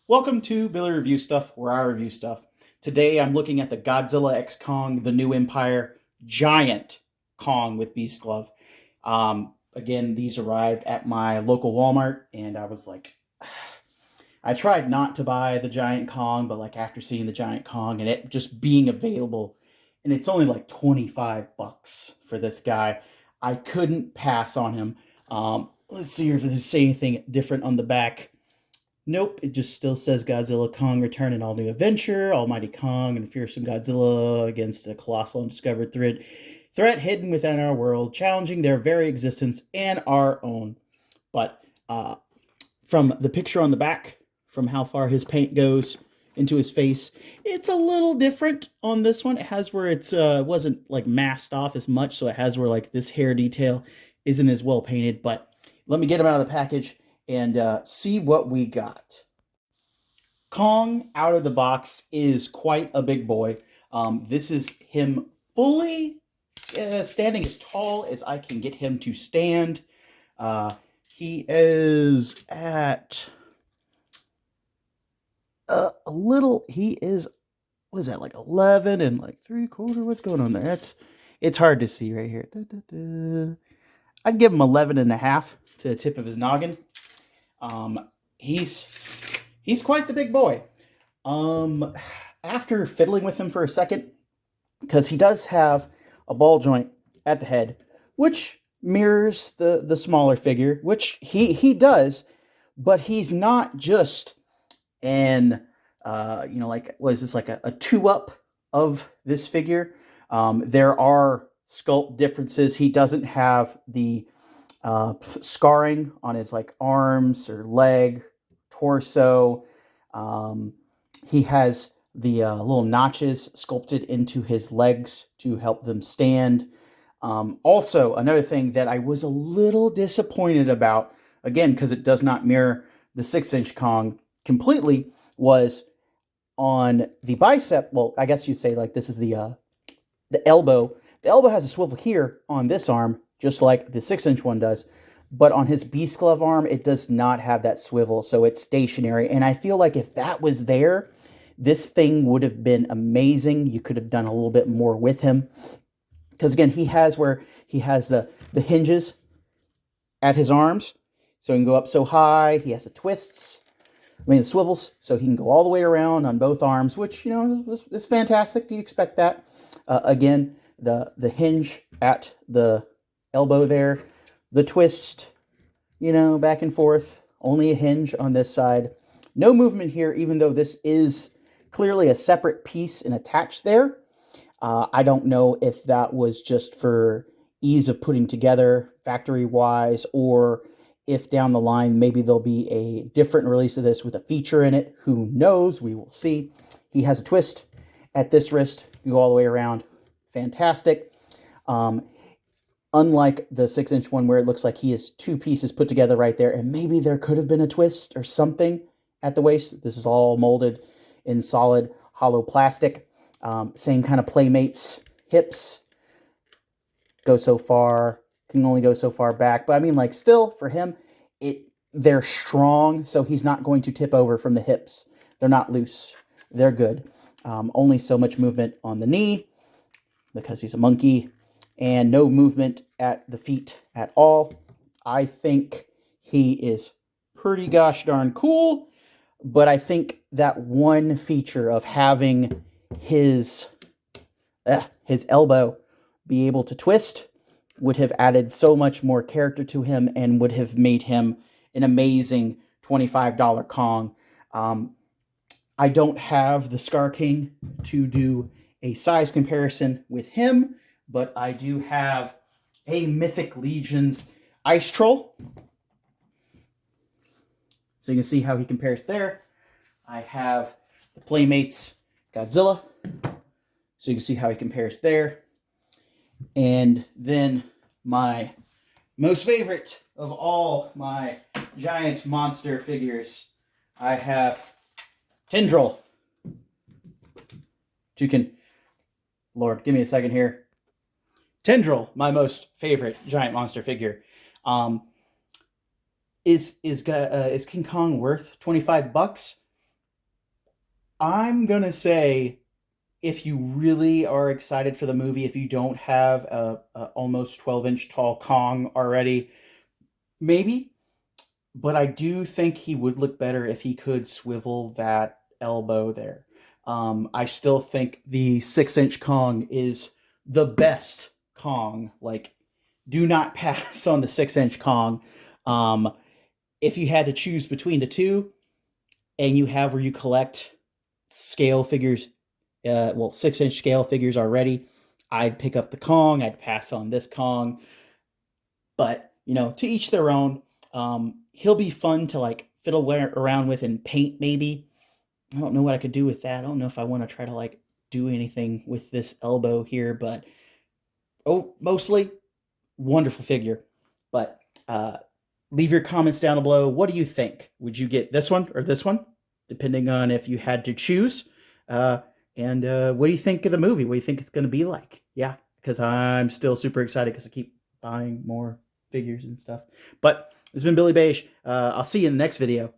Welcome to Billy Review Stuff, where I review stuff. Today I'm looking at the Godzilla X Kong, the New Empire Giant Kong with Beast Glove. Again, these arrived at my local Walmart, and I was like, I tried not to buy the Giant Kong, but like after seeing the Giant Kong and it just being available, and it's only like 25 bucks for this guy, I couldn't pass on him. Let's see if it say anything different on the back. Nope, it just still says Godzilla Kong return an all-new adventure, Almighty Kong and fearsome Godzilla against a colossal undiscovered threat hidden within our world, challenging their very existence and our own. But from the picture on the back, from how far his paint goes into his face, it's a little different on this one. It has where it's wasn't like masked off as much, so it has where like this hair detail isn't as well painted. But let me get him out of the package and see what we got. Kong out of the box is quite a big boy. This is him fully standing as tall as I can get him to stand. He is at he is, what is that, like 11 and like 3/4? What's going on there? It's hard to see right here. I'd give him 11 and a half to the tip of his noggin. He's quite the big boy. After fiddling with him for a second, because he does have a ball joint at the head, which mirrors the smaller figure, which he does, but he's not just an like, what is this, like a two up of this figure. There are sculpt differences. He doesn't have the scarring on his like arms or leg, torso. He has the little notches sculpted into his legs to help them stand. Also, another thing that I was a little disappointed about, again, because it does not mirror the 6-inch Kong completely, was on the bicep. Well, I guess you'd say like this is the elbow. The elbow has a swivel here on this arm, just like the 6-inch one does. But on his Beast Glove arm, it does not have that swivel, so it's stationary. And I feel like if that was there, this thing would have been amazing. You could have done a little bit more with him. Because again, he has the hinges at his arms, so he can go up so high. He has the twists, the swivels, so he can go all the way around on both arms, which, is fantastic. You expect that. Again, the hinge at the elbow there, the twist, back and forth, only a hinge on this side. No movement here, even though this is clearly a separate piece and attached there. I don't know if that was just for ease of putting together factory-wise, or if down the line maybe there'll be a different release of this with a feature in it. Who knows? We will see. He has a twist at this wrist. You go all the way around. Fantastic. Unlike the 6-inch one where it looks like he has two pieces put together right there, and maybe there could have been a twist or something at the waist. This is all molded in solid hollow plastic. Same kind of Playmates hips. Go so far, can only go so far back. But I mean, like, still, for him, they're strong, so he's not going to tip over from the hips. They're not loose. They're good. Only so much movement on the knee, because he's a monkey, and no movement at the feet at all. I think he is pretty gosh darn cool, but I think that one feature of having his elbow be able to twist would have added so much more character to him and would have made him an amazing $25 Kong. I don't have the Scar King to do a size comparison with him, but I do have a Mythic Legions Ice Troll. So you can see how he compares there. I have the Playmates Godzilla. So you can see how he compares there. And then my most favorite of all my giant monster figures, I have Tendril. Lord, give me a second here. Tendril, my most favorite giant monster figure. Is King Kong worth 25 bucks? I'm gonna say, if you really are excited for the movie, if you don't have a almost 12-inch tall Kong already, maybe. But I do think he would look better if he could swivel that elbow there. I still think the 6-inch Kong is the best Kong. Like, do not pass on the 6-inch Kong. Um, if you had to choose between the two, and you have where you collect scale figures, well, 6-inch scale figures already, I'd pick up the Kong. I'd pass on this Kong. But to each their own. He'll be fun to like fiddle around with and paint. Maybe I don't know what I could do with that. I don't know if I want to try to like do anything with this elbow here, but mostly wonderful figure. But leave your comments down below. What do you think? Would you get this one or this one, depending on if you had to choose? Uh, and what do you think of the movie? What do you think it's going to be like? Yeah, because I'm still super excited because I keep buying more figures and stuff. But it's been Billy Beige. I'll see you in the next video.